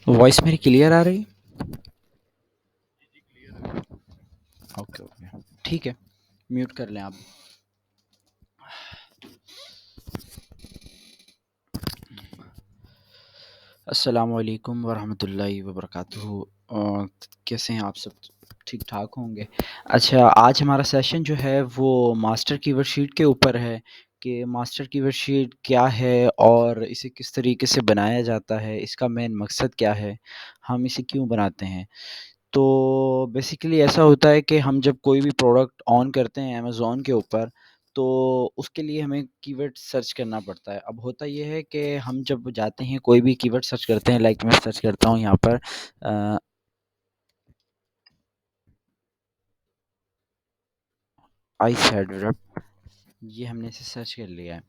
Voice मेरी clear आ रही है? ओके ओके, ठीक है। म्यूट कर लें आप। अस्सलाम वालेकुम वरहमतुल्लाहि वबरकातुहू। कैसे हैं आप सब? ठीक ठाक होंगे। अच्छा, आज हमारा सेशन जो है वो मास्टर कीवर्ड शीट के ऊपर है कि मास्टर कीवर्ड शीट क्या है और इसे किस तरीके से बनाया जाता है, इसका मेन मकसद क्या है, हम इसे क्यों बनाते हैं। तो बेसिकली ऐसा होता है कि हम जब कोई भी प्रोडक्ट ऑन करते हैं अमेज़न के ऊपर, तो उसके लिए हमें कीवर्ड सर्च करना पड़ता है। अब होता ये है कि हम जब जाते हैं कोई भी कीवर्ड सर्च करते हैं, लाइक मैं सर्च करता हूँ यहाँ पर आई सैड रब, ये हमने इसे सर्च कर लिया है।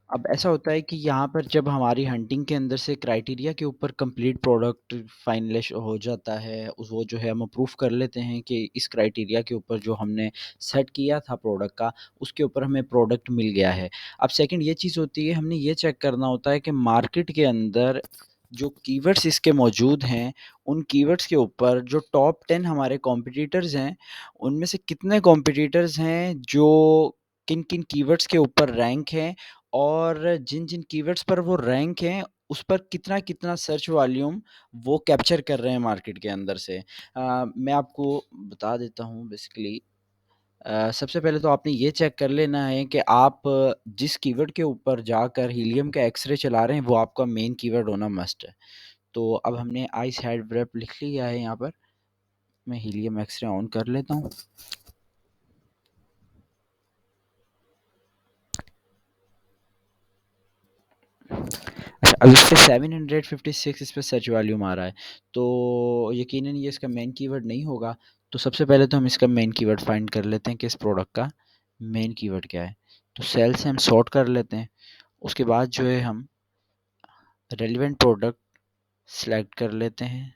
अब ऐसा होता है कि यहाँ पर जब हमारी हंटिंग के अंदर से क्राइटेरिया के ऊपर कंप्लीट प्रोडक्ट फाइनलाइज हो जाता है, वो जो है हम अप्रूव कर लेते हैं कि इस क्राइटेरिया के ऊपर जो हमने सेट किया था प्रोडक्ट का, उसके ऊपर हमें प्रोडक्ट मिल गया है। अब सेकंड ये चीज़ होती है, हमने ये चेक करना होता है कि मार्केट के अंदर जो कीवर्ड्स इसके मौजूद हैं, उन कीवर्ड्स के ऊपर जो टॉप 10 हमारे कॉम्पिटिटर्स हैं, उनमें से कितने कॉम्पिटिटर्स हैं जो किन-किन कीवर्ड्स के ऊपर रैंक हैं, और जिन-जिन कीवर्ड्स पर वो रैंक हैं, उस पर कितना-कितना सर्च वॉल्यूम वो कैप्चर कर रहे हैं मार्केट के अंदर से। मैं आपको बता देता हूँ बेसिकली। सबसे पहले तो आपने ये चेक कर लेना है कि आप जिस कीवर्ड के ऊपर जाकर हीलियम का एक्स-रे चला रहे हैं, वो आपका मेन कीवर्ड होना मस्ट है। तो अब हमने आइस हैड ब्रेप लिख लिया है यहाँ पर। मैं हीलियम एक्स-रे ऑन कर लेता हूँ। अच्छा, अब इस पे 756 इस पे सर्च वॉल्यूम आ रहा है, तो यकीनन ये इसका मेन कीवर्ड नहीं होगा। तो सबसे पहले तो हम इसका मेन कीवर्ड फाइंड कर लेते हैं कि इस प्रोडक्ट का मेन कीवर्ड क्या है। तो सेल से हम सॉर्ट कर लेते हैं। उसके बाद जो है हम रेलेवेंट प्रोडक्ट सेलेक्ट कर लेते हैं।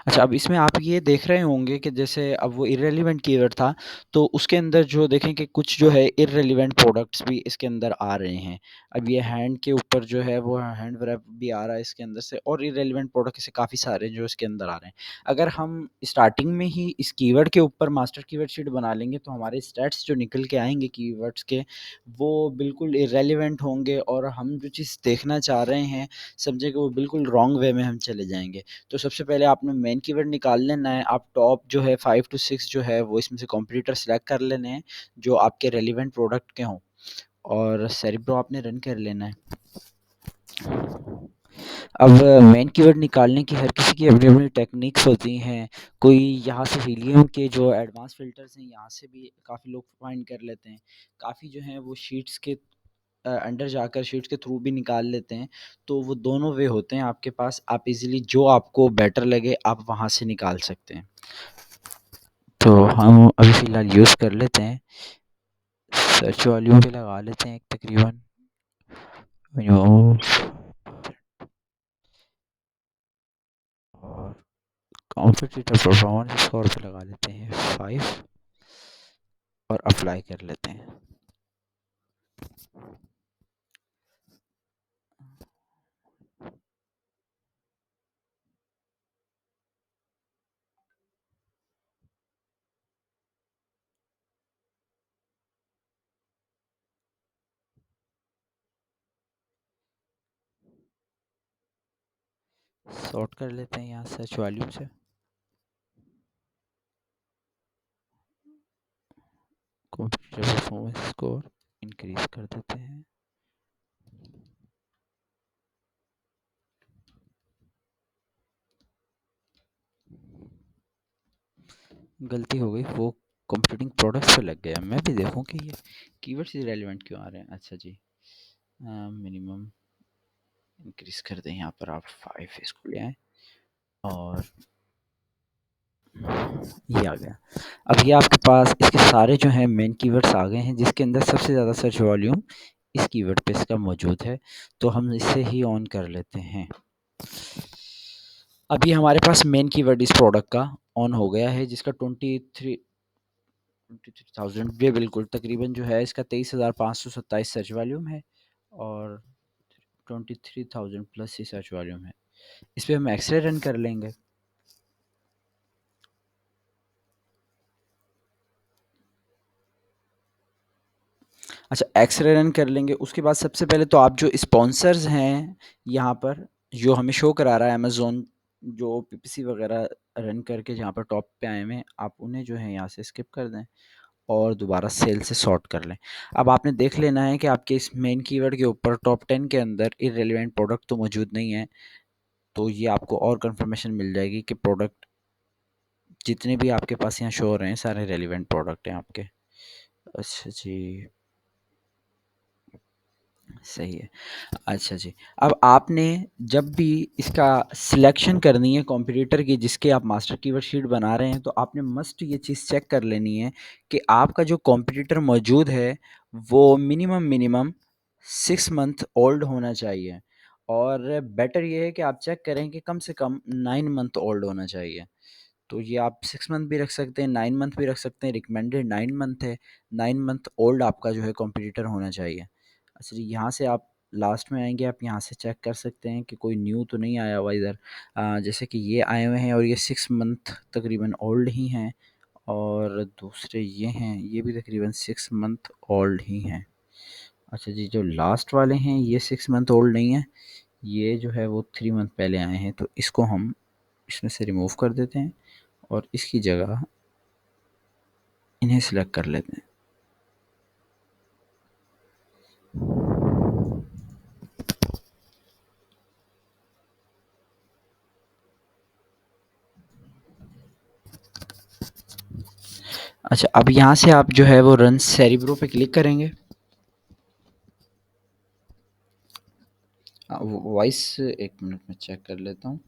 अच्छा, अब इसमें आप ये देख रहे होंगे कि जैसे अब वो इर्रेलेवेंट कीवर्ड था, तो उसके अंदर जो देखें कि कुछ जो है इर्रेलेवेंट प्रोडक्ट्स भी इसके अंदर आ रहे हैं। अब ये हैंड के ऊपर जो है वो हैंड व्रैप भी आ रहा है इसके अंदर से, और इर्रेलेवेंट प्रोडक्ट ऐसे काफ़ी सारे जो इसके अंदर आ रहे हैं। अगर हम स्टार्टिंग में ही इस कीवर्ड के ऊपर मास्टर कीवर्ड शीट बना लेंगे, तो हमारे स्टैट्स जो निकल के आएँगे कीवर्ड्स के, वो बिल्कुल इर्रेलेवेंट होंगे, और हम जो चीज़ देखना चाह रहे हैं, समझे कि वो बिल्कुल रॉन्ग वे में हम चले जाएँगे। तो सबसे पहले आपने मेन कीवर्ड निकाल लेना है। आप टॉप जो है 5 टू 6 जो है वो इसमें से कॉम्पिटिटर सेलेक्ट कर लेने हैं जो आपके रेलेवेंट प्रोडक्ट के हों, और सेरेब्रो आपने रन कर लेना है। अब मेन कीवर्ड निकालने की हर किसी की अपनी-अपनी टेक्निक्स होती हैं। कोई यहाँ से हीलियम के जो एडवांस फ़िल्टर्स हैं, यहाँ से भी काफ़ी लोग फाइंड कर लेते हैं। काफ़ी जो हैं वो शीट्स के अंडर जाकर शीट्स के थ्रू भी निकाल लेते हैं। तो वो दोनों वे होते हैं आपके पास। आप इज़िली जो आपको बेटर लगे आप वहाँ से निकाल सकते हैं। तो हम अभी फ़िलहाल यूज़ कर लेते हैं, सर्च वॉल्यूम पे लगा लेते हैं एक तकरीबन मिनिमम, और कॉम्पिटिटिव परफॉर्मेंस स्कोर पे लगा लेते हैं 5, और अप्लाई कर लेते हैं। सॉर्ट कर लेते हैं यहाँ सर्च वॉल्यूम से। कॉम्पिटिटिव परफॉर्मेंस स्कोर इंक्रीज़ कर देते हैं। गलती हो गई, वो कंप्यूटिंग प्रोडक्ट्स पे लग गया। मैं भी देखूं कि ये कीवर्ड्स इरेलीवेंट क्यों आ रहे हैं। अच्छा जी, मिनिमम इंक्रीज कर दें, यहाँ पर आप 5 इसको ले आएँ, और ये आ गया। अब ये आपके पास इसके सारे जो हैं मेन कीवर्ड्स आ गए हैं, जिसके अंदर सबसे ज़्यादा सर्च वॉल्यूम इस कीवर्ड पे इसका मौजूद है। तो हम इसे ही ऑन कर लेते हैं। अभी हमारे पास मेन कीवर्ड इस प्रोडक्ट का ऑन हो गया है, जिसका 23,000 ये बिल्कुल तकरीबन जो है इसका 23,527 सर्च वॉल्यूम है और 23,000 प्लस ही सर्च वॉल्यूम है। इस पे हम एक्सरे रन कर लेंगे। अच्छा, एक्स-रे रन कर लेंगे, उसके बाद सबसे पहले तो आप जो स्पॉन्सर्स हैं यहाँ पर, जो हमें शो करा रहा है अमेज़न, जो पीपीसी वगैरह रन करके जहाँ पर टॉप पे आए हुए हैं, आप उन्हें जो है यहाँ से स्किप कर दें और दोबारा सेल से सॉर्ट कर लें। अब आपने देख लेना है कि आपके इस मेन कीवर्ड के ऊपर टॉप 10 के अंदर इर्रेलेवेंट प्रोडक्ट तो मौजूद नहीं है, तो ये आपको और कंफर्मेशन मिल जाएगी कि प्रोडक्ट जितने भी आपके पास यहाँ शो हो रहे हैं, सारे रेलेवेंट प्रोडक्ट हैं आपके। अच्छा जी, सही है। अच्छा जी। अब आपने जब भी इसका सिलेक्शन करनी है कॉम्पिटिटर की जिसके आप मास्टर कीवर्ड शीट बना रहे हैं, तो आपने मस्ट ये चीज़ चेक कर लेनी है कि आपका जो कॉम्पिटिटर मौजूद है, वो मिनिमम 6 मंथ ओल्ड होना चाहिए और बेटर ये है कि आप चेक करें कि कम से कम 9 मंथ ओल्ड होना चाहिए। तो ये आप 6 मंथ भी रख सकते हैं, 9 मंथ भी रख सकते हैं, रिकमेंडेड 9 मंथ है। 9 मंथ ओल्ड आपका जो है कॉम्पिटिटर होना चाहिए। अच्छा जी, यहाँ से आप लास्ट में आएँगे, आप यहाँ से चेक कर सकते हैं कि कोई न्यू तो नहीं आया हुआ इधर। जैसे कि ये आए हुए हैं और ये 6 मंथ तकरीबन ओल्ड ही हैं और दूसरे ये हैं, ये भी तकरीबन 6 मंथ ओल्ड ही हैं। अच्छा जी, जो लास्ट वाले हैं ये 6 मंथ ओल्ड नहीं है, ये जो है वो 3 मंथ पहले आए हैं, तो इसको हम इसमें से रिमूव कर देते हैं और इसकी जगह इन्हें सेलेक्ट कर लेते हैं। अच्छा, अब यहाँ से आप जो है वो रन सेरिब्रो पे क्लिक करेंगे। वॉइस एक मिनट में चेक कर लेता हूँ।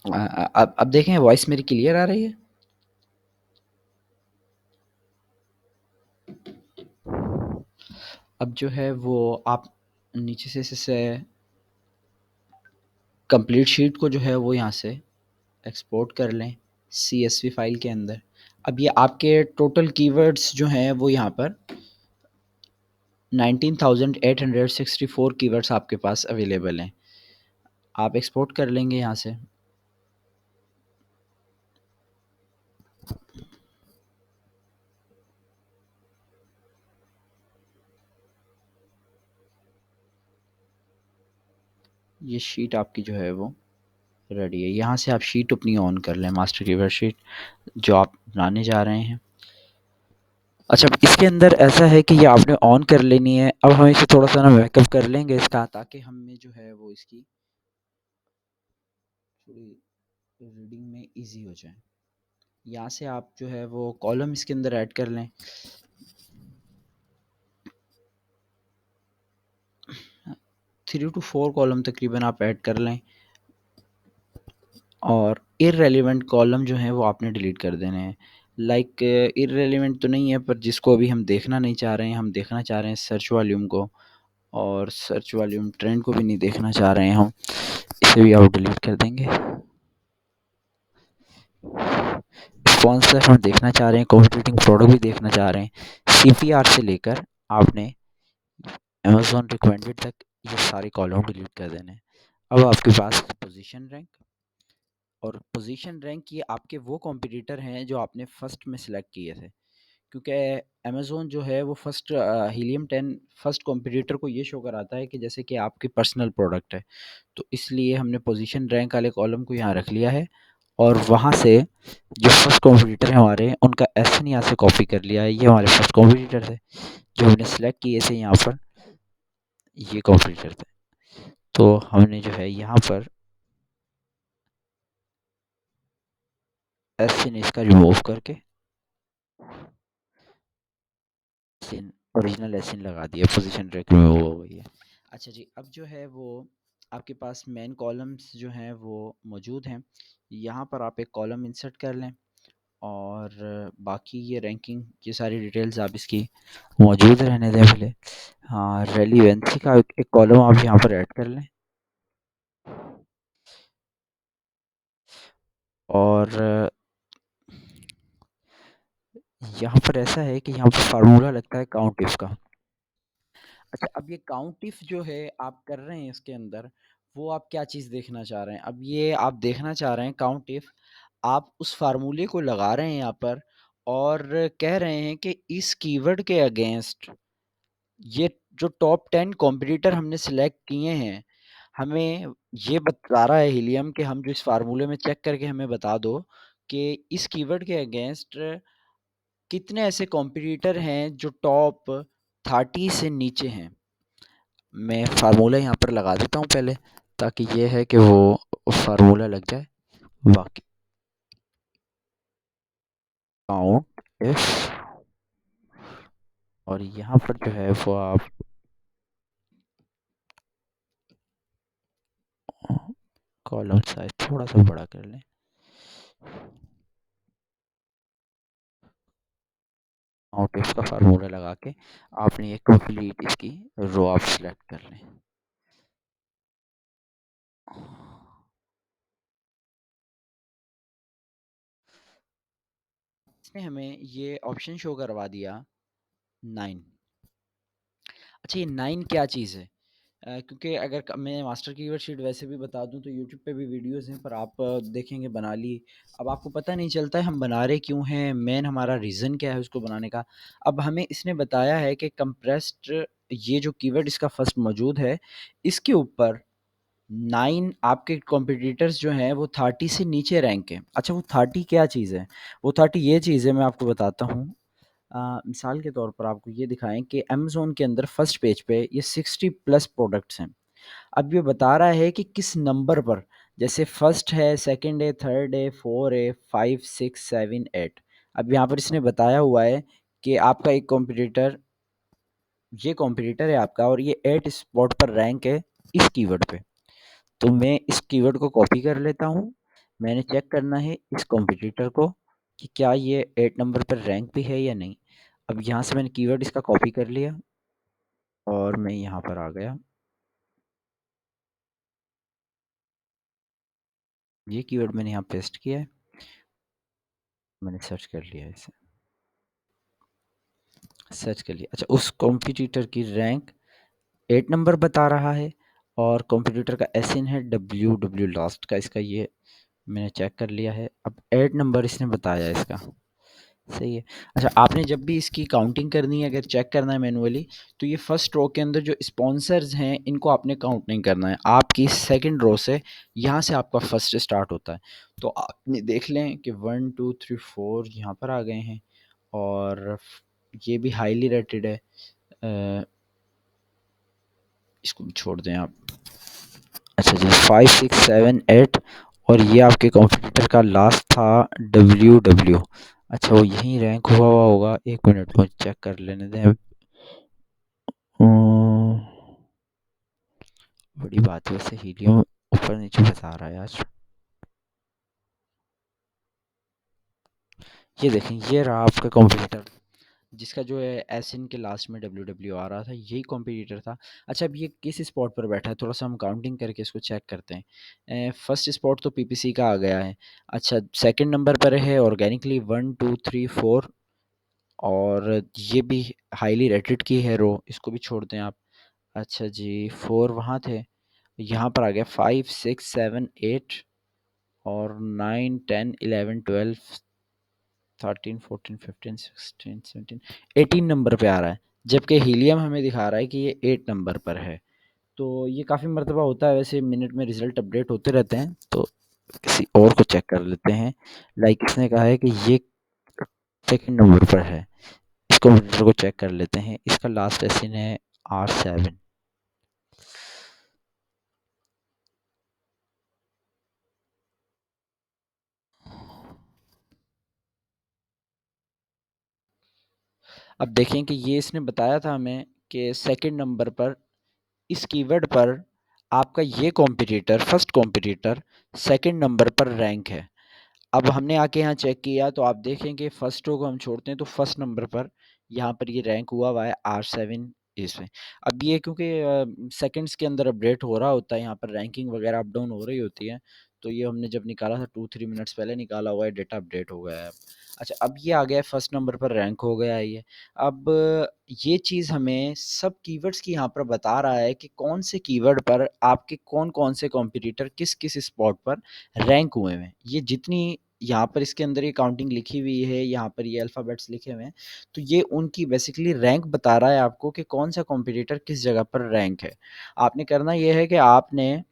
अब देखें वॉइस मेरी क्लियर आ रही है। अब जो है वो आप नीचे से कंप्लीट शीट को जो है वो यहाँ से एक्सपोर्ट कर लें CSV फाइल के अंदर। अब ये आपके टोटल कीवर्ड्स जो हैं वो यहाँ पर 19,864 कीवर्ड्स आपके पास अवेलेबल हैं। आप एक्सपोर्ट कर लेंगे यहाँ से। ये शीट आपकी जो है वो रेडी है। यहाँ से आप शीट अपनी ऑन कर लें, मास्टर कीवर्ड शीट जो आप बनाने जा रहे हैं। अच्छा, इसके अंदर ऐसा है कि ये आपने ऑन कर लेनी है। अब हम इसे थोड़ा-सा ना बैकअप कर लेंगे इसका, ताकि हमें जो है वो इसकी थोड़ी रीडिंग में ईज़ी हो जाए। यहाँ से आप जो है वो कॉलम इसके अंदर ऐड कर लें। 3 टू 4 कॉलम तकरीबन आप ऐड कर लें और इर्रेलेवेंट कॉलम जो हैं वो आपने डिलीट कर देने हैं। लाइक इर्रेलेवेंट तो नहीं है, पर जिसको अभी हम देखना नहीं चाह रहे हैं, हम देखना चाह रहे हैं सर्च वॉल्यूम को, और सर्च वॉल्यूम ट्रेंड को भी नहीं देखना चाह रहे हैं हम, इसे भी आप डिलीट कर देंगे। स्पॉन्सर हम देखना चाह रहे हैं, कॉम्पिटिटिंग प्रोडक्ट भी देखना चाह रहे हैं। CPR से लेकर आपने अमेज़न रिकमेंडेड तक ये सारे कॉलम डिलीट कर देने हैं। अब आपके पास पोजीशन रैंक, और पोजीशन रैंक ये आपके वो कॉम्पिटिटर हैं जो आपने फर्स्ट में सिलेक्ट किए थे, क्योंकि अमेज़न जो है वो फर्स्ट हीलियम 10 फर्स्ट कॉम्पिटिटर को ये शो कराता है कि जैसे कि आपकी पर्सनल प्रोडक्ट है। तो इसलिए हमने पोजीशन रैंक वाले कॉलम को यहाँ रख लिया है और वहाँ से जो फर्स्ट कॉम्पिटिटर हैं हमारे, उनका एसएन यहाँ से कॉपी कर लिया है। ये हमारे फर्स्ट कॉम्पिटिटर थे जो हमने सेलेक्ट किए थे यहाँ पर, ये कॉम्पिटिटर थे। तो हमने जो है यहाँ पर एसएन इसका रिमूव करके एसएन ओरिजिनल एसएन लगा दिया, पोजीशन रैंक रिमूव हो गई है। अच्छा जी, अब जो है वो आपके पास मेन कॉलम्स जो हैं वो मौजूद हैं। यहाँ पर आप एक कॉलम इंसर्ट कर लें और बाकी ये रैंकिंग ये सारी डिटेल्स आप इसकी मौजूद रहने दें पहले। हाँ, रेलिवेंसी का एक कॉलम आप यहाँ पर ऐड कर लें और यहाँ पर ऐसा है कि यहाँ पर फार्मूला लगता है काउंट इफ का। अच्छा, अब ये काउंट इफ जो है आप कर रहे हैं इसके अंदर, वो आप क्या चीज़ देखना चाह रहे हैं? अब ये आप देखना चाह रहे हैं काउंट इफ, आप उस फार्मूले को लगा रहे हैं यहाँ पर और कह रहे हैं कि इस कीवर्ड के अगेंस्ट ये जो टॉप 10 कॉम्पिटिटर हमने सिलेक्ट किए हैं, हमें ये बता रहा है हीलियम कि हम जो इस फार्मूले में चेक करके हमें बता दो कि इस कीवर्ड के अगेंस्ट कितने ऐसे कॉम्पिटिटर हैं जो टॉप 30 से नीचे हैं। मैं फार्मूला यहाँ पर लगा देता हूँ पहले, ताकि ये है कि वो फार्मूला लग जाए। बाकी काउंट इफ और यहाँ पर जो है वो आप कॉलम साइज थोड़ा सा बड़ा कर लें। काउंट इफ का फार्मूला लगा के आपने ये कंप्लीट इसकी रो आप सिलेक्ट कर लें। इसने हमें ये ऑप्शन शो करवा दिया 9। अच्छा, ये 9 क्या चीज़ है? क्योंकि अगर मैं मास्टर कीवर्ड शीट वैसे भी बता दूं तो यूट्यूब पे भी वीडियोस हैं, पर आप देखेंगे बना ली। अब आपको पता नहीं चलता है हम बना रहे क्यों हैं, मेन हमारा रीज़न क्या है उसको बनाने का। अब हमें इसने बताया है कि कंप्रेस्ड ये जो कीवर्ड इसका फर्स्ट मौजूद है, इसके ऊपर 9 आपके कॉम्पिटिटर्स जो हैं वो 30 से नीचे रैंक है। अच्छा, वो 30 क्या चीज़ है? वो 30 ये चीज़ है, मैं आपको बताता हूँ। मिसाल के तौर पर आपको ये दिखाएं कि अमेज़ोन के अंदर फर्स्ट पेज पे ये 60 प्लस प्रोडक्ट्स हैं। अब ये बता रहा है कि किस नंबर पर, जैसे फर्स्ट है, सेकंड है, थर्ड है, फोर है, फाइव, सिक्स, सेवन, एट। अब यहाँ पर इसने बताया हुआ है कि आपका एक कॉम्पिटिटर, ये कॉम्पिटिटर है आपका और ये 8 स्पॉट पर रैंक है इस कीवर्ड पे। तो मैं इस कीवर्ड को कॉपी कर लेता हूँ। मैंने चेक करना है इस कॉम्पिटिटर को कि क्या ये 8 नंबर पर रैंक भी है या नहीं। अब यहाँ से मैंने कीवर्ड इसका कॉपी कर लिया और मैं यहाँ पर आ गया। ये कीवर्ड मैंने यहाँ पेस्ट किया है, मैंने सर्च कर लिया है इसे, सर्च कर लिया। अच्छा, उस कॉम्पिटिटर की रैंक 8 नंबर बता रहा है और कॉम्पिटिटर का एसएन है डब्ल्यू डब्ल्यू लास्ट का, इसका ये मैंने चेक कर लिया है। अब 8 नंबर इसने बताया इसका, सही है। अच्छा, आपने जब भी इसकी काउंटिंग करनी है, अगर चेक करना है मैनुअली, तो ये फर्स्ट रो के अंदर जो स्पॉन्सर्स हैं इनको आपने काउंट नहीं करना है। आपकी सेकंड रो से, यहाँ से आपका फर्स्ट स्टार्ट होता है। तो आपने देख लें कि 1 2 3 4 यहाँ पर आ गए हैं और ये भी हाईली रेटेड है। इसको भी छोड़ दें आप। अच्छा जी, 5 6 7 8 और ये आपके कॉम्पिटिटर का लास्ट था डब्ल्यू डब्ल्यू। अच्छा, वो यहीं रैंक हुआ होगा, एक मिनट मुझे चेक कर लेने दें। बड़ी बात है वैसे, हीलियम ऊपर नीचे बता रहा है आज। ये देखें, ये रहा आपका कॉम्पिटिटर जिसका जो है एस इन के लास्ट में डब्ल्यू डब्ल्यू आ रहा था, यही कॉम्पिटिटर था। अच्छा, अब ये किस स्पॉट पर बैठा है, थोड़ा सा हम काउंटिंग करके इसको चेक करते हैं। फर्स्ट स्पॉट तो पीपीसी का आ गया है। अच्छा, सेकंड नंबर पर है ऑर्गेनिकली 1 2 3 4 और ये भी हाईली रेटेड की है रो, इसको भी छोड़ दें आप। अच्छा जी, 4 वहाँ थे, यहाँ पर आ गया 5 6 7 8 और 9 10 11 12 13 14 15 16 17 18 नंबर पे आ रहा है, जबकि हीलियम हमें दिखा रहा है कि ये 8 नंबर पर है। तो ये काफ़ी मर्तबा होता है, वैसे मिनट में रिजल्ट अपडेट होते रहते हैं। तो किसी और को चेक कर लेते हैं। लाइक इसने कहा है कि ये सेकंड नंबर पर है, इस कंप्यूटर को चेक कर लेते हैं। इसका लास्ट एसिन है R7। अब देखें कि ये इसने बताया था हमें कि सेकंड नंबर पर इस कीवर्ड पर आपका ये competitor first competitor second number पर रैंक है। अब हमने आके यहाँ चेक किया तो आप देखेंगे फर्स्ट रो को हम छोड़ते हैं तो फर्स्ट नंबर पर यहाँ पर ये रैंक हुआ है R7 इसमें। अब ये क्योंकि सेकंड्स के अंदर अपडेट हो रहा होता है, यहाँ पर रैंकिंग वगैरह अप डाउन हो रही होती है, तो ये हमने जब निकाला था 2-3 मिनट्स पहले निकाला हुआ है, डेटा अपडेट हो गया है अब। अच्छा, अब ये आ गया है फर्स्ट नंबर पर रैंक हो गया है ये। अब ये चीज़ हमें सब कीवर्ड्स की यहाँ पर बता रहा है कि कौन से कीवर्ड पर आपके कौन-कौन से कॉम्पिटिटर किस-किस स्पॉट पर रैंक हुए हैं। ये जितनी यहाँ पर इसके अंदर ये काउंटिंग लिखी हुई है, यहाँ पर ये अल्फ़ाबेट्स लिखे हुए हैं, तो ये उनकी बेसिकली रैंक बता रहा है आपको कि कौन-सा कॉम्पिटिटर किस जगह पर रैंक है। आपने करना ये है कि आपने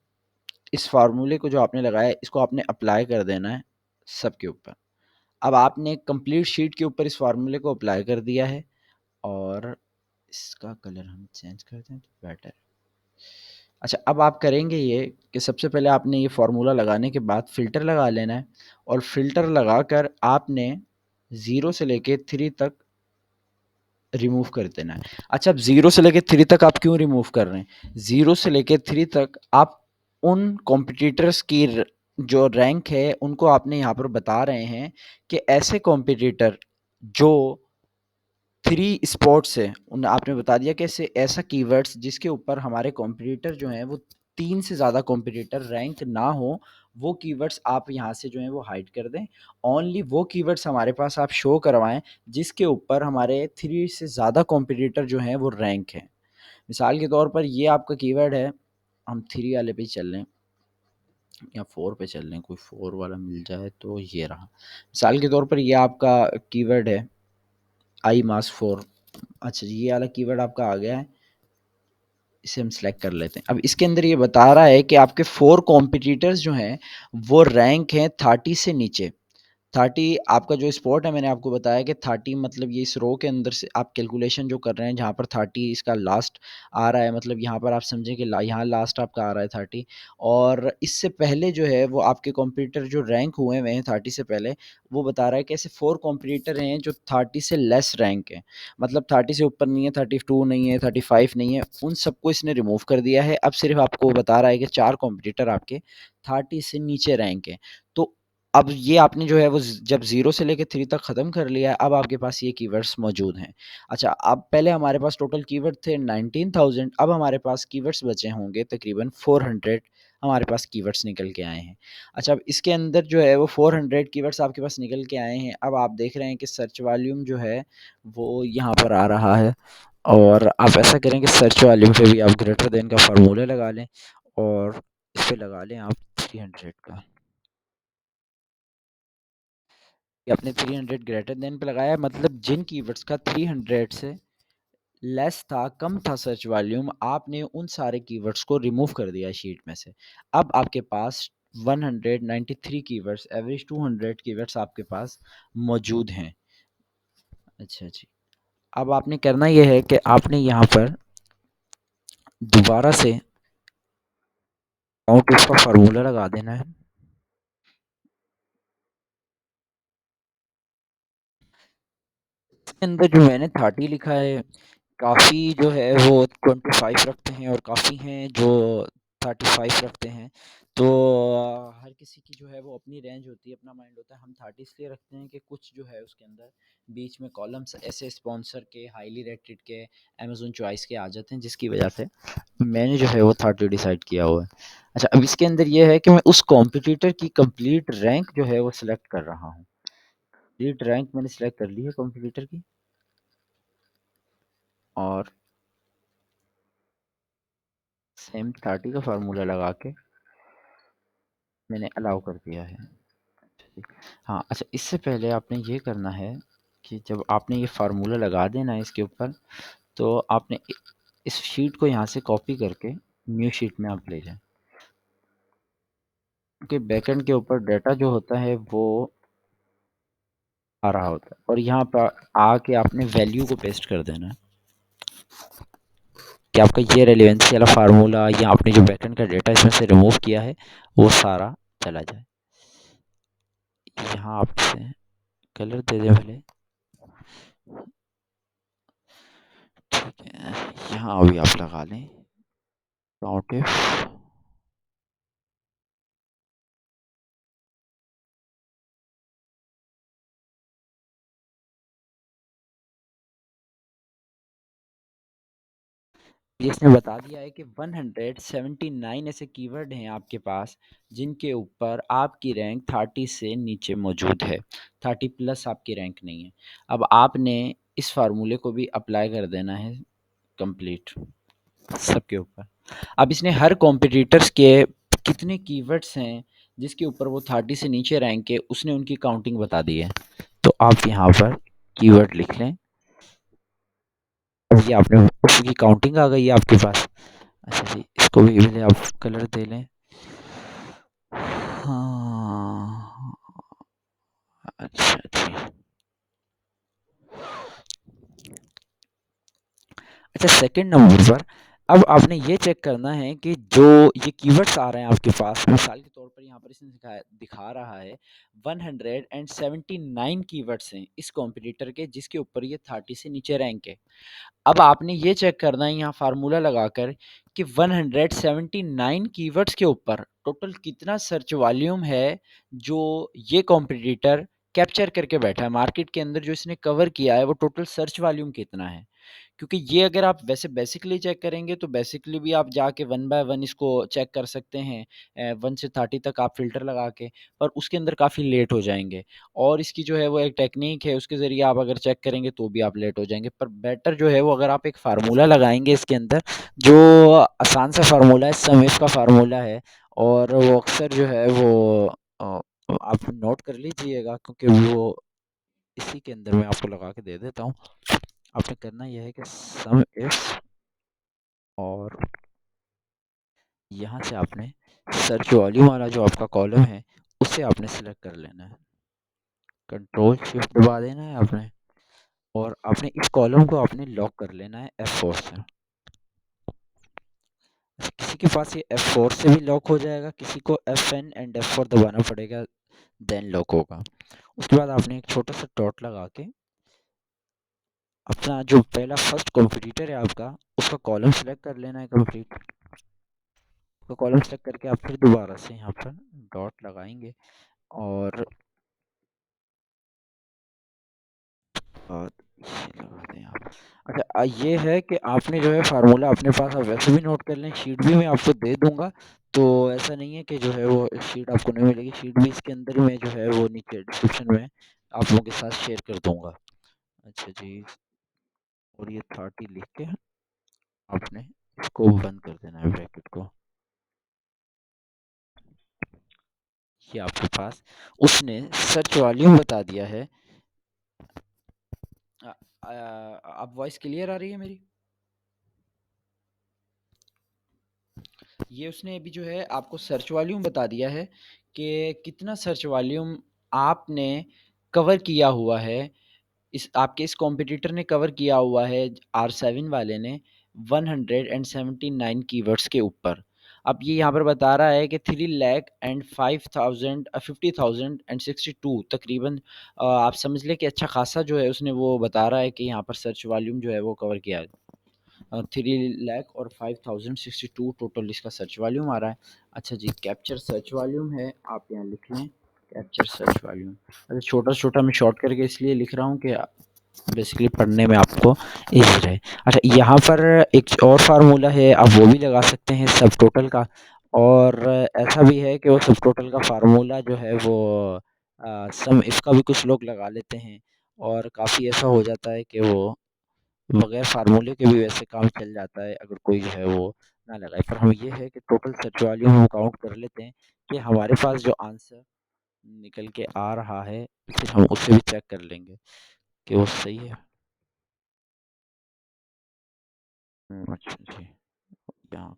इस फ़ॉर्मूले को जो आपने लगाया है, इसको आपने अप्लाई कर देना है सबके ऊपर। अब आपने कंप्लीट शीट के ऊपर इस फ़ॉर्मूले को अप्लाई कर दिया है और इसका कलर हम चेंज कर दें तो बेटर है। अच्छा, अब आप करेंगे ये कि सबसे पहले आपने ये फ़ॉर्मूला लगाने के बाद फ़िल्टर लगा लेना है और फ़िल्टर लगाकर आपने 0 से लेके 3 तक रिमूव कर देना है। अच्छा, अब 0 से लेके 3 तक आप क्यों रिमूव कर रहे हैं? 0 से लेके 3 तक आप उन कॉम्पिटिटर्स की जो रैंक है, उनको आपने यहाँ पर बता रहे हैं कि ऐसे कॉम्पिटिटर जो 3 स्पॉट्स है, उन आपने बता दिया कि ऐसे ऐसा कीवर्ड्स जिसके ऊपर हमारे कॉम्पिटिटर जो हैं वो 3 से ज़्यादा कॉम्पिटिटर रैंक ना हो, वो कीवर्ड्स आप यहाँ से जो हैं वो हाइड कर दें। ओनली वो कीवर्ड्स हमारे पास आप शो करवाएँ जिसके ऊपर हमारे 3 से ज़्यादा कॉम्पिटिटर जो हैं वो रैंक हैं। मिसाल के तौर पर ये आपका कीवर्ड है, हम 3 वाले पे ही चल लें या 4 पे चल लें, कोई 4 वाला मिल जाए तो ये रहा। मिसाल के तौर पर ये आपका कीवर्ड है आई मास 4। अच्छा जी, ये वाला कीवर्ड आपका आ गया है, इसे हम सिलेक्ट कर लेते हैं। अब इसके अंदर ये बता रहा है कि आपके 4 कॉम्पिटिटर्स जो हैं वो रैंक हैं 30 से नीचे। 30 आपका जो स्पॉट है, मैंने आपको बताया कि 30 मतलब ये इस रो के अंदर से आप कैलकुलेशन जो कर रहे हैं जहाँ पर 30 इसका लास्ट आ रहा है, मतलब यहाँ पर आप समझें कि यहाँ लास्ट आपका आ रहा है 30, और इससे पहले जो है वो आपके कॉम्पिटिटर जो रैंक हुए हुए हैं 30 से पहले, वो बता रहा है कि ऐसे 4 कॉम्पिटिटर हैं जो 30 से लेस रैंक है, मतलब 30 से ऊपर नहीं है, 32 नहीं है, 35 नहीं है, उन सबको इसने रिमूव कर दिया है। अब सिर्फ आपको बता रहा है कि 4 कॉम्पिटिटर आपके 30 से नीचे रैंक है। तो अब ये आपने जो है वो जब 0 से लेके 3 तक ख़त्म कर लिया है, अब आपके पास ये कीवर्ड्स मौजूद हैं। अच्छा, अब पहले हमारे पास टोटल कीवर्ड थे 19,000, अब हमारे पास कीवर्ड्स बचे होंगे तकरीबन 400, हमारे पास कीवर्ड्स निकल के आए हैं। अच्छा, अब इसके अंदर जो है वो 400 कीवर्ड्स आपके पास निकल के आए हैं। अब आप देख रहे हैं कि सर्च वॉल्यूम जो है वो यहाँ पर आ रहा है, और आप ऐसा करें कि सर्च वॉल्यूम पे भी आप ग्रेटर देन का फार्मूला लगा लें और इस पे लगा लें आप 300 का। कि आपने 300 ग्रेटर देन पे लगाया है, मतलब जिन कीवर्ड्स का 300 से लेस था, कम था सर्च वॉल्यूम, आपने उन सारे कीवर्ड्स को रिमूव कर दिया शीट में से। अब आपके पास 193 कीवर्ड्स, एवरेज 200 कीवर्ड्स आपके पास मौजूद हैं। अच्छा जी, अब आपने करना यह है कि आपने यहाँ पर दोबारा से काउंट का फार्मूला लगा देना है। इसके अंदर जो मैंने 30 लिखा है, काफ़ी जो है वो 25 रखते हैं और काफ़ी हैं जो 35 रखते हैं। तो हर किसी की जो है वो अपनी रेंज होती है, अपना माइंड होता है। हम 30 इसलिए रखते हैं कि कुछ जो है उसके अंदर बीच में कॉलम्स ऐसे स्पॉन्सर के, हाईली रेटेड के, अमेज़न चॉइस के आ जाते हैं, जिसकी वजह से मैंने जो है वो 30 डिसाइड किया हुआ है। अच्छा, अब इसके अंदर ये है कि मैं उस कॉम्पिटिटर की कंप्लीट रैंक जो है वो सिलेक्ट कर रहा हूँ। कंप्लीट रैंक मैंने सिलेक्ट कर ली है कॉम्पिटिटर की, और सेम 30 का फार्मूला लगा के मैंने अलाउ कर दिया है। हाँ, अच्छा, इससे पहले आपने ये करना है कि जब आपने ये फार्मूला लगा देना है इसके ऊपर, तो आपने इस शीट को यहाँ से कॉपी करके न्यू शीट में आप ले जाएं, क्योंकि बैकएंड के ऊपर डाटा जो होता है वो आ रहा होता है, और यहाँ पर आके आपने वैल्यू को पेस्ट कर देना है कि आपका ये रेलिवेंसी वाला फार्मूला या आपने जो बैकएंड का डेटा इसमें से रिमूव किया है वो सारा चला जाए। यहाँ आपसे कलर दे दें पहले, ठीक है। यहाँ अभी आप लगा लें काउंटिव इसने बता दिया है कि 179 ऐसे कीवर्ड हैं आपके पास जिनके ऊपर आपकी रैंक 30 से नीचे मौजूद है, 30 प्लस आपकी रैंक नहीं है। अब आपने इस फार्मूले को भी अप्लाई कर देना है कंप्लीट सबके ऊपर। अब इसने हर कॉम्पिटिटर्स के कितने कीवर्ड्स हैं जिसके ऊपर वो 30 से नीचे रैंक है, उसने उनकी काउंटिंग बता दी है। तो आप यहाँ पर कीवर्ड लिख लें। अब ये आपने उसकी काउंटिंग आ गई है आपके पास। अच्छा जी, इसको भी पहले आप कलर दे लें। हाँ, अच्छा जी। अच्छा, सेकंड नंबर पर अब आपने ये चेक करना है कि जो ये कीवर्ड्स आ रहे हैं आपके पास, मिसाल के तौर पर यहाँ पर इसने दिखा रहा है 179 कीवर्ड्स हैं इस कॉम्पिटिटर के जिसके ऊपर ये 30 से नीचे रैंक है। अब आपने ये चेक करना है यहाँ फार्मूला लगाकर कि 179 कीवर्ड्स के ऊपर टोटल कितना सर्च वॉल्यूम है जो ये कॉम्पिटिटर कैप्चर करके बैठा है मार्केट के अंदर, जो इसने कवर किया है वो टोटल सर्च वॉल्यूम कितना है। क्योंकि ये अगर आप वैसे बेसिकली चेक करेंगे तो बेसिकली भी आप जाके वन बाय वन इसको चेक कर सकते हैं, 1 से 30 तक आप फ़िल्टर लगा के, पर उसके अंदर काफ़ी लेट हो जाएँगे। और इसकी जो है वो एक टेक्नीक है, उसके ज़रिए आप अगर चेक करेंगे तो भी आप लेट हो जाएँगे। पर बेटर जो है वो अगर आप एक फ़ार्मूला लगाएँगे इसके अंदर, जो आसान सा फ़ार्मूला है, सम इफ़ का फ़ार्मूला है, और वो अक्सर जो है वो अ, आप नोट कर लीजिएगा क्योंकि वो इसी के अंदर मैं आपको लगा के दे देता हूँ। आपने करना यह है कि सम इफ, और यहाँ से आपने सर्च वॉल्यूम वाला जो आपका कॉलम है उसे आपने सिलेक्ट कर लेना है, कंट्रोल शिफ्ट दबा देना है आपने, और आपने इस कॉलम को आपने लॉक कर लेना है F4 से। किसी के पास ये F4 से भी लॉक हो जाएगा, किसी को Fn एंड F4 दबाना पड़ेगा, देन लॉक होगा। उसके बाद आपने एक छोटा सा डॉट लगा के अपना जो पहला फर्स्ट कॉम्पिटिटर है आपका उसका कॉलम सेलेक्ट कर लेना है कंप्लीट। तो कॉलम सेलेक्ट करके आप फिर दोबारा से यहाँ पर डॉट लगाएंगे, और ये लगा दें आप। अच्छा, ये है कि आपने जो है फार्मूला अपने पास आप वैसे भी नोट कर लें, शीट भी मैं आपको दे दूंगा। तो ऐसा नहीं है कि जो है वो शीट आपको नहीं मिलेगी, शीट भी इसके अंदर ही मैं जो है वो नीचे डिस्क्रिप्शन में आप लोगों के साथ शेयर कर दूंगा। अच्छा जी, और ये 30 लिख के आपने इसको बंद कर देना है ब्रैकेट को। ये आपके पास उसने सर्च वॉल्यूम बता दिया है। अब वॉइस क्लियर आ रही है मेरी? ये उसने अभी जो है आपको सर्च वॉल्यूम बता दिया है कि कितना सर्च वॉल्यूम आपने कवर किया हुआ है, इस आपके इस कॉम्पिटिटर ने कवर किया हुआ है R7 वाले ने 179 कीवर्ड्स के ऊपर। अब ये यहाँ पर बता रहा है कि 3,05,000 50,062 तकरीबन, आप समझ लें कि अच्छा खासा जो है उसने वो बता रहा है कि यहाँ पर सर्च वॉल्यूम जो है वो कवर किया है। 3 लाख और 5,062 टोटल इसका सर्च वॉल्यूम आ रहा है। अच्छा जी, कैप्चर सर्च वॉल्यूम है, आप यहाँ लिख लें कैप्चर सर्च वॉल्यूम। अच्छा, छोटा छोटा मैं शॉर्ट करके इसलिए लिख रहा हूँ कि बेसिकली पढ़ने में आपको ईजी रहे। अच्छा, यहाँ पर एक और फार्मूला है, आप वो भी लगा सकते हैं सब टोटल का। और ऐसा भी है कि वो सब टोटल का फार्मूला जो है वो सम इसका भी कुछ लोग लगा लेते हैं, और काफ़ी ऐसा हो जाता है कि वो बगैर फार्मूले के भी वैसे काम चल जाता है अगर कोई जो है वो ना लगाए। पर हम ये है कि टोटल सर्च वॉल्यूम हम काउंट कर लेते हैं कि हमारे पास जो आंसर निकल के आ रहा है, फिर हम उसे भी चेक कर लेंगे कि वो सही है। अच्छा जी, यहाँ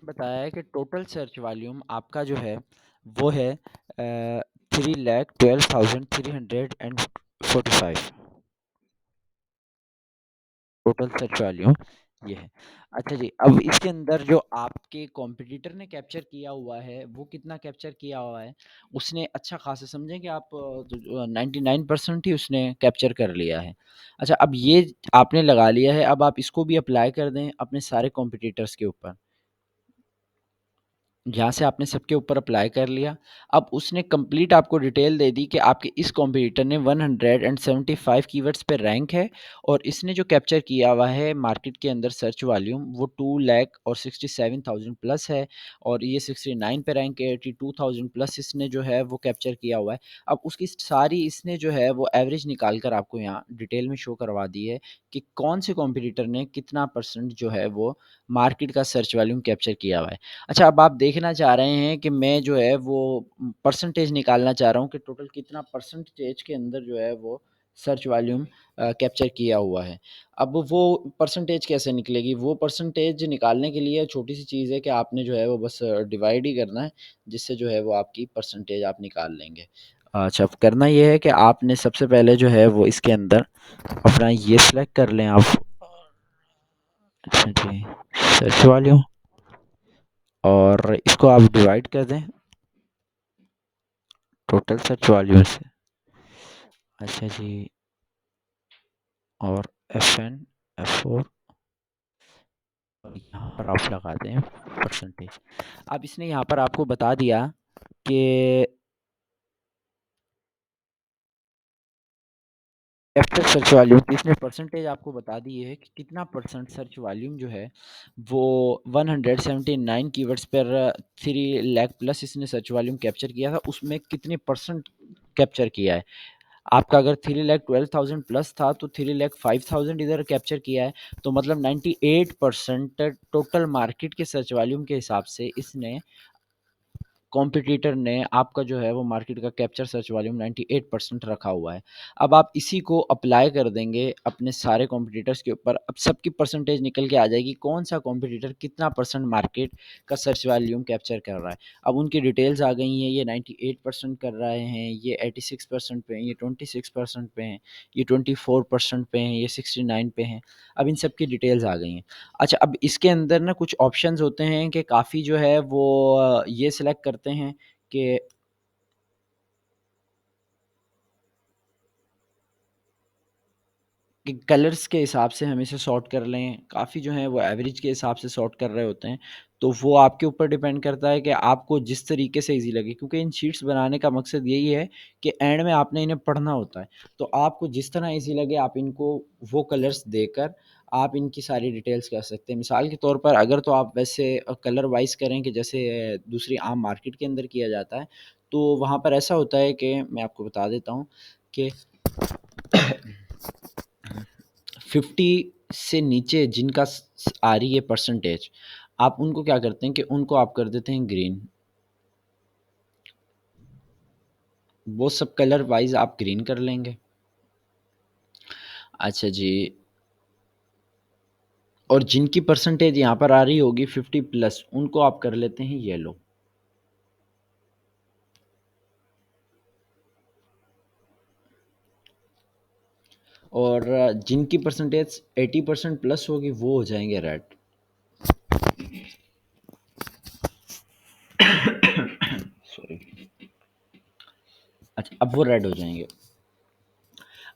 बताया है कि टोटल सर्च वॉल्यूम आपका जो है वो है 3,12,345 टोटल सर्च वॉल्यूम ये है। अच्छा जी, अब इसके अंदर जो आपके कॉम्पिटिटर ने कैप्चर किया हुआ है वो कितना कैप्चर किया हुआ है, उसने अच्छा खासा समझें कि आप 99% ही उसने कैप्चर कर लिया है। अच्छा, अब ये आपने लगा लिया है, अब आप इसको भी अप्लाई कर दें अपने सारे कॉम्पिटिटर्स के ऊपर। यहाँ से आपने सबके ऊपर अप्लाई कर लिया। अब उसने कंप्लीट आपको डिटेल दे दी कि आपके इस कॉम्पिटिटर ने 175 कीवर्ड्स पे रैंक है और इसने जो कैप्चर किया हुआ है मार्केट के अंदर सर्च वॉल्यूम वो 2 लाख और 67,000 प्लस है और ये 69 पे रैंक है, 82,000 प्लस इसने जो है वो कैप्चर किया हुआ है। अब उसकी सारी इसने जो है वो एवरेज निकाल कर आपको यहाँ डिटेल में शो करवा दी है कि कौन से कॉम्पिटिटर ने कितना परसेंट जो है वो मार्केट का सर्च वॉल्यूम कैप्चर किया हुआ है। अच्छा, अब आप देखना चाह रहे हैं कि मैं जो है वो परसेंटेज निकालना चाह रहा हूँ कि टोटल कितना परसेंटेज के अंदर जो है वो सर्च वॉल्यूम कैप्चर किया हुआ है। अब वो परसेंटेज कैसे निकलेगी? वो परसेंटेज निकालने के लिए छोटी सी चीज़ है कि आपने जो है वो बस डिवाइड ही करना है, जिससे जो है वो आपकी परसेंटेज आप निकाल लेंगे। अच्छा, अब करना ये है कि आपने सबसे पहले जो है वो इसके अंदर अपना ये सिलेक्ट कर लें आप। अच्छा जी, सर्च वॉल्यूम और इसको आप डिवाइड कर दें टोटल सर्च वॉल्यूम से। अच्छा जी, और FN F4 और यहाँ पर आप लगा दें परसेंटेज। अब इसने यहाँ पर आपको बता दिया कि आफ्टर सर्च वॉल्यूम इसने परसेंटेज आपको बता दी है कि कितना परसेंट सर्च वॉल्यूम जो है वो 179 कीवर्ड्स पर 3 लाख प्लस इसने सर्च वॉल्यूम कैप्चर किया था, उसमें कितने परसेंट कैप्चर किया है। आपका अगर 3,12,000 प्लस था तो 3,05,000 इधर कैप्चर किया है, तो मतलब 98% टोटल मार्केट के सर्च वॉल्यूम के हिसाब से इसने कॉम्पिटिटर ने आपका जो है वो मार्केट का कैप्चर सर्च वॉल्यूम 98% रखा हुआ है। अब आप इसी को अप्लाई कर देंगे अपने सारे कॉम्पिटिटर्स के ऊपर, अब सबकी परसेंटेज निकल के आ जाएगी कौन सा कॉम्पिटिटर कितना परसेंट मार्केट का सर्च वॉल्यूम कैप्चर कर रहा है। अब उनकी डिटेल्स आ गई हैं, ये 98% कर रहे हैं, ये 86% पे हैं, ये 26% पे हैं, ये 24% पे हैं, ये 69 पे हैं। अब इन सब की डिटेल्स आ गई हैं। अच्छा, अब इसके अंदर ना कुछ ऑप्शंस होते हैं कि काफ़ी जो है वो ये सिलेक्ट करते हैं कि कलर्स के हिसाब से हम इसे सॉर्ट कर लें, काफ़ी जो हैं वो एवरेज के हिसाब से सॉर्ट कर रहे होते हैं। तो वो आपके ऊपर डिपेंड करता है कि आपको जिस तरीके से ईज़ी लगे, क्योंकि इन शीट्स बनाने का मकसद यही है कि एंड में आपने इन्हें पढ़ना होता है। तो आपको जिस तरह ईज़ी लगे आप इनको वो कलर्स देकर आप इनकी सारी डिटेल्स कर सकते हैं। मिसाल के तौर पर अगर तो आप वैसे कलर वाइज़ करें कि जैसे दूसरी आम मार्केट के अंदर किया जाता है, तो वहाँ पर ऐसा होता है कि मैं आपको बता देता हूँ कि 50 से नीचे जिनका आ रही है परसेंटेज, आप उनको क्या करते हैं कि उनको आप कर देते हैं ग्रीन। वो सब कलर वाइज आप ग्रीन कर लेंगे। अच्छा जी, और जिनकी परसेंटेज यहाँ पर आ रही होगी 50 प्लस उनको आप कर लेते हैं येलो। और जिनकी परसेंटेज 80% प्लस होगी वो हो जाएंगे रेड। सॉरी। अच्छा, अब वो रेड हो जाएंगे।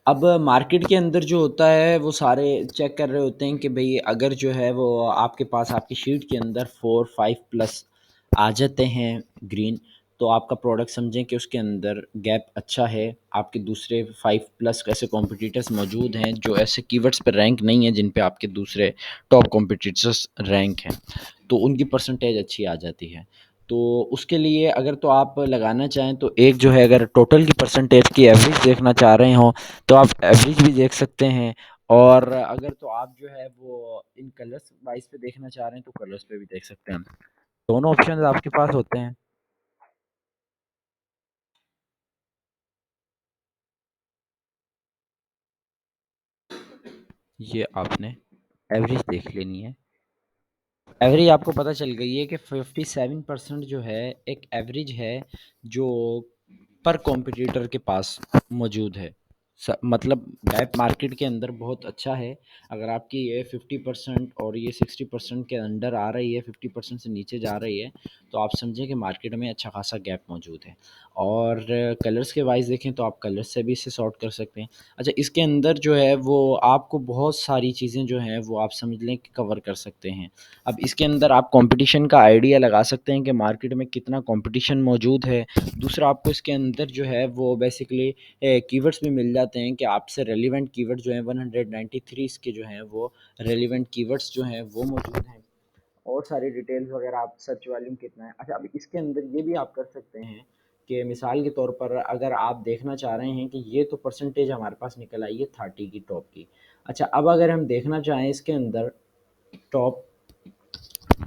अब मार्केट के अंदर जो होता है वो सारे चेक कर रहे होते हैं कि भई अगर जो है वो आपके पास आपकी शीट के अंदर 4-5 प्लस आ जाते हैं ग्रीन, तो आपका प्रोडक्ट समझें कि उसके अंदर गैप अच्छा है। आपके दूसरे 5 प्लस ऐसे कॉम्पिटिटर्स मौजूद हैं जो ऐसे कीवर्ड्स पर रैंक नहीं है जिन पे आपके दूसरे टॉप कॉम्पिटिटर्स रैंक हैं, तो उनकी परसेंटेज अच्छी आ जाती है। तो उसके लिए अगर तो आप लगाना चाहें तो एक जो है अगर टोटल की परसेंटेज की एवरेज देखना चाह रहे हों तो आप एवरेज भी देख सकते हैं, और अगर तो आप जो है वो इन कलर्स वाइज पे देखना चाह रहे हैं तो कलर्स पे भी देख सकते हैं। दोनों ऑप्शन आपके पास होते हैं। ये आपने एवरेज देख लेनी है। एवरेज आपको पता चल गई है कि 57% जो है एक एवरेज है जो पर कॉम्पिटिटर के पास मौजूद है। मतलब गैप मार्केट के अंदर बहुत अच्छा है। अगर आपकी ये 50% और ये 60% के अंडर आ रही है, 50% से नीचे जा रही है, तो आप समझें कि मार्केट में अच्छा खासा गैप मौजूद है। और कलर्स के वाइज़ देखें तो आप कलर्स से भी इसे सॉर्ट कर सकते हैं। अच्छा, इसके अंदर जो है वो आपको बहुत सारी चीज़ें जो हैं वो आप समझ लें कि कवर कर सकते हैं। अब इसके अंदर आप कंपटीशन का आइडिया लगा सकते हैं कि मार्केट में कितना कंपटीशन मौजूद है। दूसरा, आपको इसके अंदर जो है वो बेसिकली कीवर्ड्स भी मिल जाते हैं कि आपसे रेलेवेंट कीवर्ड जो हैं 193 इसके जो हैं वो रेलेवेंट कीवर्ड्स जो हैं वो मौजूद हैं। और सारी डिटेल्स वगैरह आप सर्च वॉल्यूम कितना है। अच्छा, अब इसके अंदर ये भी आप कर सकते हैं कि मिसाल के तौर पर अगर आप देखना चाह रहे हैं कि ये तो परसेंटेज हमारे पास निकल आई है 30 की टॉप की। अच्छा, अब अगर हम देखना चाहें इसके अंदर टॉप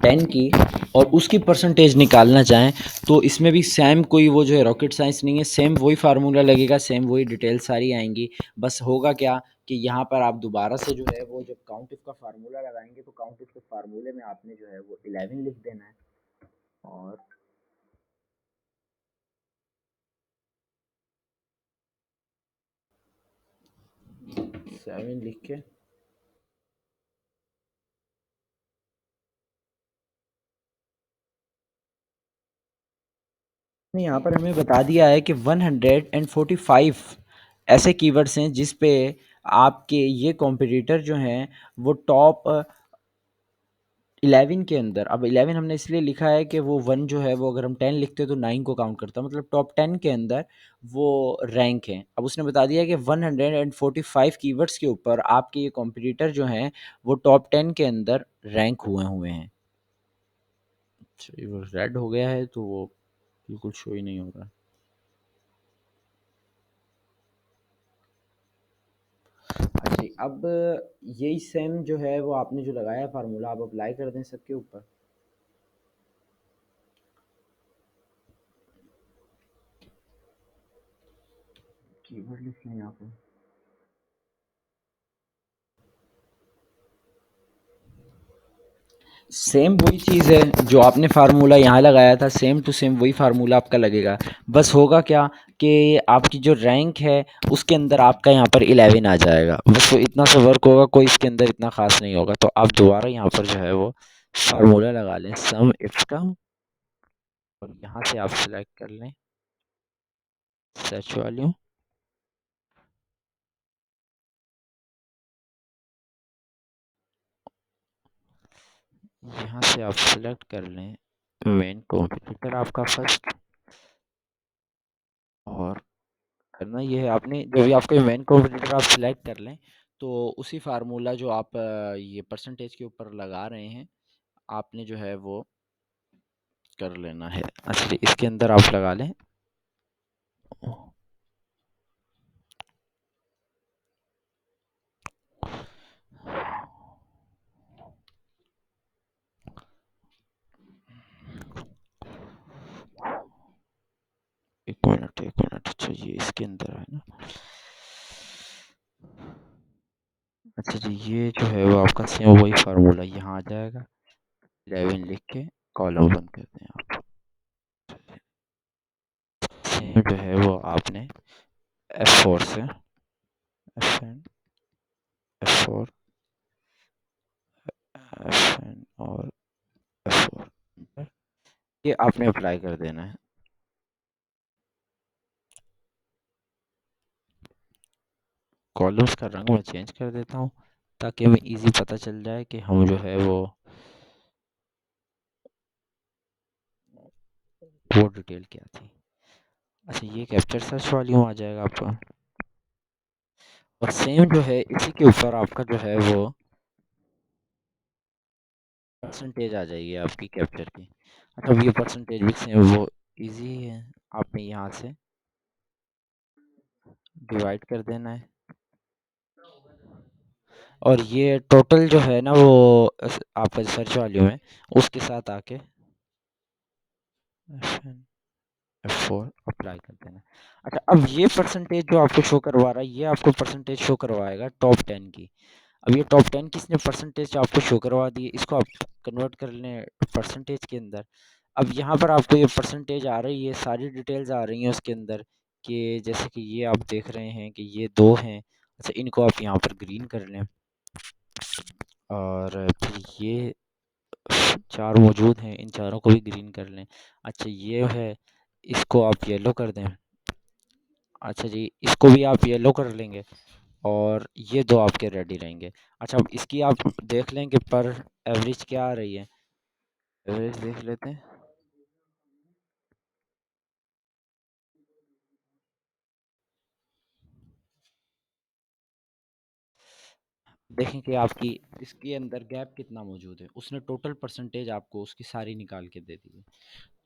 10 की और उसकी परसेंटेज निकालना चाहें तो इसमें भी सेम कोई वो जो है रॉकेट साइंस नहीं है। सेम वही फार्मूला लगेगा, सेम वही डिटेल सारी आएंगी। बस होगा क्या कि यहाँ पर आप दोबारा से जो है वो जब काउंट इफ का फार्मूला लगाएंगे तो काउंट इफ के फार्मूले में आपने जो है वो 11 लिख देना है और 7 लिख के यहाँ पर हमें बता दिया है कि 145 ऐसे कीवर्ड्स हैं जिस पे आपके ये कॉम्पिटिटर जो हैं वो टॉप 11 के अंदर। अब 11 हमने इसलिए लिखा है कि वो 1 जो है वो अगर हम 10 लिखते हैं तो 9 को काउंट करता है, मतलब टॉप 10 के अंदर वो रैंक है। अब उसने बता दिया कि 145 कीवर्ड्स के ऊपर आपके ये कॉम्पिटिटर जो हैं वो टॉप 10 के अंदर रैंक हुए हुए हैं। अच्छा, वो रेड हो गया है तो वो बिल्कुल शो ही नहीं हो रहा। अच्छा जी, अब यही सेम जो है वो आपने जो लगाया फार्मूला आप अप्लाई कर दें सबके ऊपर। कीवर्ड लिख लें यहाँ पे। सेम वही चीज़ है जो आपने फार्मूला यहाँ लगाया था, सेम टू सेम वही फार्मूला आपका लगेगा। बस होगा क्या कि आपकी जो रैंक है उसके अंदर आपका यहाँ पर 11 आ जाएगा। बस वो इतना सा वर्क होगा, कोई इसके अंदर इतना ख़ास नहीं होगा। तो आप दोबारा यहाँ पर जो है वो फार्मूला लगा लें सम इफ का और यहाँ से आप सेलेक्ट कर लें सर्च वॉल्यूम। यहाँ से आप सेलेक्ट कर लें मेन कंप्यूटर आपका फर्स्ट। और करना ये है आपने जो भी आपके मेन कंप्यूटर आप सिलेक्ट कर लें तो उसी फार्मूला जो आप ये परसेंटेज के ऊपर लगा रहे हैं आपने जो है वो कर लेना है। अच्छा, इसके अंदर आप लगा लें एक मिनट। अच्छा, ये इसके अंदर है ना। अच्छा जी, ये जो है वो आपका सेम वही फार्मूला यहाँ आ जाएगा। 11 लिख के कॉलम बंद कर दें आप। सेम जो है वो आपने F4 से FN F4 FN और F4 ये आपने अप्लाई कर देना है। कॉलम्स का रंग मैं चेंज कर देता हूँ ताकि हमें इजी पता चल जाए कि हम जो है वो डिटेल क्या थी। अच्छा, ये कैप्चर सर्च वॉल्यूम आ जाएगा आपका और सेम जो है इसी के ऊपर आपका जो है वो परसेंटेज आ जाएगी आपकी कैप्चर की। अच्छा, अब ये परसेंटेज भी सेम वो इजी है, आपने यहाँ से डिवाइड कर देना है और ये टोटल जो है ना वो आपका सर्च वॉल्यूम है उसके साथ आके F4 अप्लाई कर देना। अच्छा, अब ये परसेंटेज जो आपको शो करवा रहा है ये आपको परसेंटेज शो करवाएगा टॉप 10 की। अब ये टॉप 10 की इसने परसेंटेज आपको शो करवा दी है, इसको आप कन्वर्ट कर लें परसेंटेज के अंदर। अब यहाँ पर आपको ये परसेंटेज आ रही है, सारी डिटेल्स आ रही हैं उसके अंदर कि जैसे कि ये आप देख रहे हैं कि ये 2 हैं। अच्छा, इनको आप यहाँ पर ग्रीन कर लें और फिर ये 4 मौजूद हैं, इन चारों को भी ग्रीन कर लें। अच्छा, ये है इसको आप येलो कर दें। अच्छा जी, इसको भी आप येलो कर लेंगे और ये दो आपके रेडी रहेंगे। अच्छा, अब इसकी आप देख लें कि पर एवरेज क्या आ रही है। एवरेज देख लेते हैं। देखें कि आपकी इसके अंदर गैप कितना मौजूद है। उसने टोटल परसेंटेज आपको उसकी सारी निकाल के दे दी है।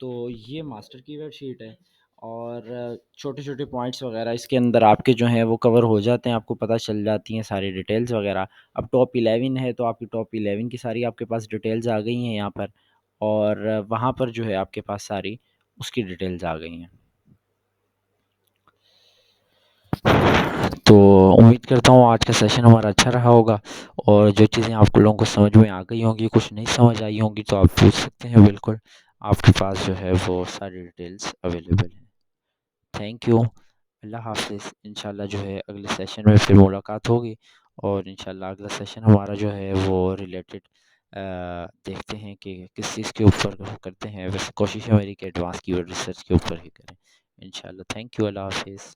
तो ये मास्टर की वेबशीट है और छोटे छोटे पॉइंट्स वगैरह इसके अंदर आपके जो हैं वो कवर हो जाते हैं, आपको पता चल जाती हैं सारी डिटेल्स वगैरह। अब टॉप 11 है तो आपकी टॉप 11 की सारी आपके पास डिटेल्स आ गई हैं यहाँ पर, और वहाँ पर जो है आपके पास सारी उसकी डिटेल्स आ गई हैं। तो उम्मीद करता हूँ आज का सेशन हमारा अच्छा रहा होगा, और जो चीज़ें आप लोगों को समझ में आ गई होंगी, कुछ नहीं समझ आई होंगी तो आप पूछ सकते हैं बिल्कुल। आपके पास जो है वो सारी डिटेल्स अवेलेबल हैं। Thank you. अल्लाह हाफ़िज़। इंशाल्लाह जो है अगले सेशन में फिर मुलाकात होगी, और इंशाल्लाह अगला सेशन हमारा जो है वो रिलेटेड देखते हैं कि किस चीज़ के ऊपर करते हैं। वैसे कोशिश है मेरी कि एडवांस कीवर्ड रिसर्च के ऊपर ही करें इंशाल्लाह। Thank you. अल्लाह हाफ़िज़।